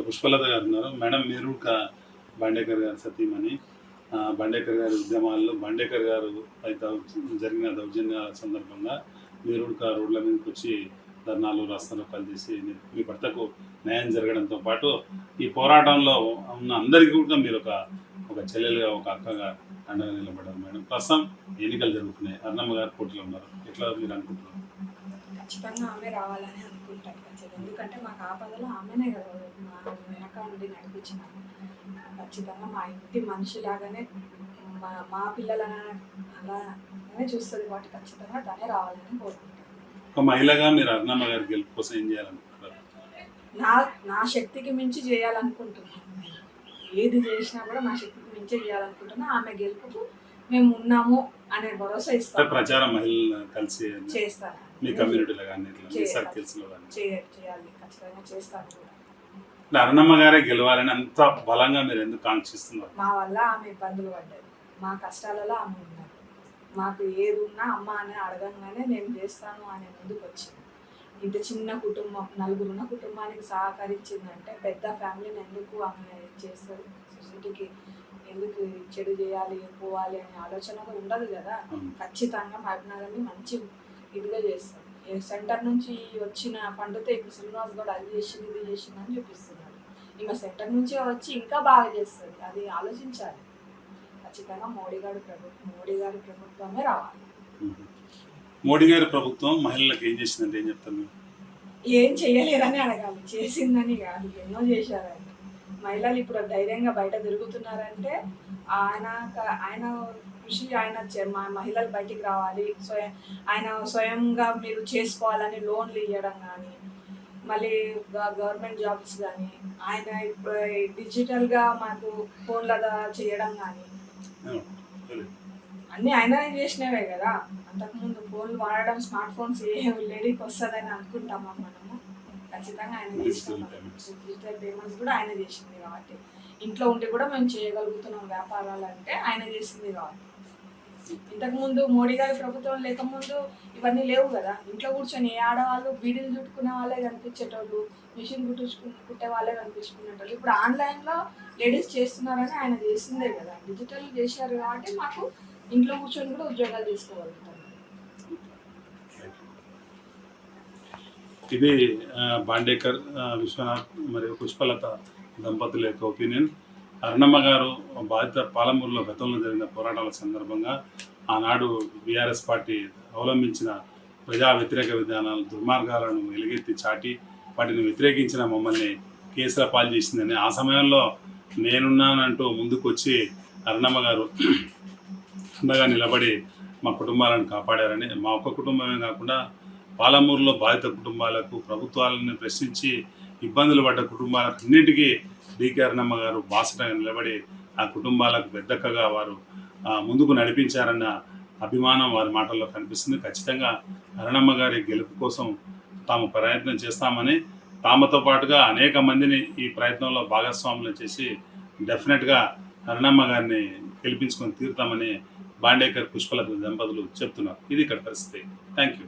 పుష్పలత గారు ఉన్నారు. మేడం మీరు బండేకర్ గారు సతీమణి. బండేకర్ గారి ఉద్యమాల్లో బండేకర్ గారు అయితే జరిగిన దౌర్జన్యాల సందర్భంగా మీరు రోడ్ల మీదకి వచ్చి ధర్నాలు రాస్తారోకాలు చేసి మీ భర్తకు న్యాయం జరగడంతో పాటు ఈ పోరాటంలో ఉన్న అందరికీ కూడా మీరు ఒక చెల్లెలుగా ఒక అక్కగా అండగా నిలబడ్డారు మేడం. ప్రస్తుతం ఎన్నికలు జరుగుతున్నాయి, అన్నమ్మ గారు పోటీలో ఉన్నారు. ఎట్లా మీరు అనుకుంటున్నారు? ఖచ్చితంగా ఆమె రావాలని అనుకుంటాను. ఎందుకంటే మాకు ఆపదలో ఆమెనే కదా మా వెనక నుండి నడిపించిన. ఖచ్చితంగా మా ఇంటి మనిషిలాగానే మా పిల్లలని అలానే చూస్తుంది కాబట్టి ఖచ్చితంగా తనే రావాలని కోరుకుంటాను. ఒక మహిళగా మీరు అన్నమ్మ గారి గెలుపు కోసం ఏం చేయాలనుకుంటారు? నా శక్తికి మించి చేయాలనుకుంటున్నాను. ఏది చేసినా కూడా నా శక్తికి మించి చేయాలనుకుంటున్నా. ఆమె గెలుపుకు మేము ఉన్నాము అనే భరోసా ఇస్తాను. ప్రచారం మహిళలు కలిసి చేస్తాను. మీ కమ్యూనిటీలో కానీ సర్కిల్స్లో కానీ చేయాలి, ఖచ్చితంగా చేస్తాను కూడా. అరుణమ్మ గారే గెలవాలని అంత బలంగా మీరు ఎందుకు కాంక్షిస్తున్నారు? మా వల్ల ఆమె ఇబ్బందులు పడ్డది, మా కష్టాలలో ఆమె ఉన్నారు. మాకు ఏది ఉన్నా అమ్మ అని అడగంగానే నేను చేస్తాను అనే ముందుకు వచ్చింది. ఇంత చిన్న కుటుంబం, నలుగురున్న కుటుంబానికి సహకరించిందంటే పెద్ద ఫ్యామిలీని ఎందుకు ఆమె చేస్తుంది? సొసైటీకి ఎందుకు చెడు చేయాలి పోవాలి అనే ఆలోచన ఉండదు కదా. ఖచ్చితంగా మహబూబ్నగర్ని మంచి ఇదిగా చేస్తాం. సెంటర్ నుంచి వచ్చిన ఫండ్తో ఇప్పుడు శ్రీనివాస్ కూడా అది చేసింది ఇది చేసింది అని చూపిస్తున్నాడు. ఈమె సెంటర్ నుంచి వచ్చి ఇంకా బాగా చేస్తుంది. అది ఆలోచించాలి. ఖచ్చితంగా మోడీ గారి ప్రభుత్వమే రావాలి. మోడీ గారి ప్రభుత్వం మహిళలకు ఏం చేసిందంటే ఏం చెప్తాను? ఏం చేయలేదని అడగాలి, చేసిందని కాదు. ఎన్నో చేశారని. మహిళలు ఇప్పుడు ధైర్యంగా బయట తిరుగుతున్నారంటే ఆయన కృషి, మహిళలు బయటికి రావాలి, ఆయన స్వయంగా మీరు చేసుకోవాలని లోన్లు ఇవ్వడం కానీ, మళ్ళీ గవర్నమెంట్ జాబ్స్ కానీ, ఆయన ఇప్పుడు డిజిటల్గా మాకు ఫోన్ల చేయడం కానీ అన్నీ ఆయననే చేసినవే కదా. అంతకుముందు ఫోన్లు వాడడం, స్మార్ట్ ఫోన్స్ ఏ లేడీకి వస్తుందని అనుకుంటామా మనము? ఖచ్చితంగా ఆయన చేసినాం. డిజిటల్ పేమెంట్స్ కూడా ఆయన చేసింది కాబట్టి ఇంట్లో ఉంటే కూడా మేము చేయగలుగుతున్నాం వ్యాపారాలు అంటే ఆయన చేసింది కాబట్టి. ఇంతకుముందు మోడీ గారి ప్రభుత్వం లేకముందు ఇవన్నీ లేవు కదా. ఇంట్లో కూర్చొని ఏ ఆడవాళ్ళు బీడీలు చుట్టుకునే వాళ్ళే కనిపించేటోళ్ళు, మిషన్ కుట్టే వాళ్ళే కనిపించుకునేటోళ్ళు. ఇప్పుడు ఆన్లైన్లో లేడీస్ చేస్తున్నారని ఆయన చేసిందే కదా. డిజిటల్ చేశారు కాబట్టి మాకు ఇంట్లో కూర్చొని కూడా ఉద్యోగాలు చేసుకోగలుగుతాం. ఇది బాండేకర్ విశ్వనాథ్ మరియు పుష్పలత దంపతుల యొక్క ఒపీనియన్. అరుణమ్మ గారు పాలమూరులో గతంలో జరిగిన పోరాటాల సందర్భంగా ఆనాడు బీఆర్ఎస్ పార్టీ అవలంబించిన ప్రజా వ్యతిరేక విధానాలు, దుర్మార్గాలను ఎలుగెత్తి చాటి వాటిని వ్యతిరేకించిన మమ్మల్ని కేసుల పాలు చేసిందని, ఆ సమయంలో నేనున్నానంటూ ముందుకొచ్చి అరుణమ్మ గారు అండగా నిలబడి మా కుటుంబాలను కాపాడారని, మా ఒక్క కుటుంబమే కాకుండా పాలమూరులో బాధిత కుటుంబాలకు, ప్రభుత్వాలను ప్రశ్నించి ఇబ్బందులు పడ్డ కుటుంబాలన్నింటికీ డీకే అరుణమ్మ గారు బాసటగా నిలబడి ఆ కుటుంబాలకు పెద్దక్కగా వారు ముందుకు నడిపించారన్న అభిమానం వారి మాటల్లో కనిపిస్తుంది. ఖచ్చితంగా అరుణమ్మ గారి గెలుపు కోసం తాము ప్రయత్నం చేస్తామని, తామతో పాటుగా అనేక మందిని ఈ ప్రయత్నంలో భాగస్వాములు చేసి డెఫినెట్గా అరుణమ్మ గారిని గెలిపించుకొని తీరుతామని బాండేకర్ పుష్పలత దంపతులు చెప్తున్నారు. ఇది ఇక్కడ పరిస్థితి. Thank you.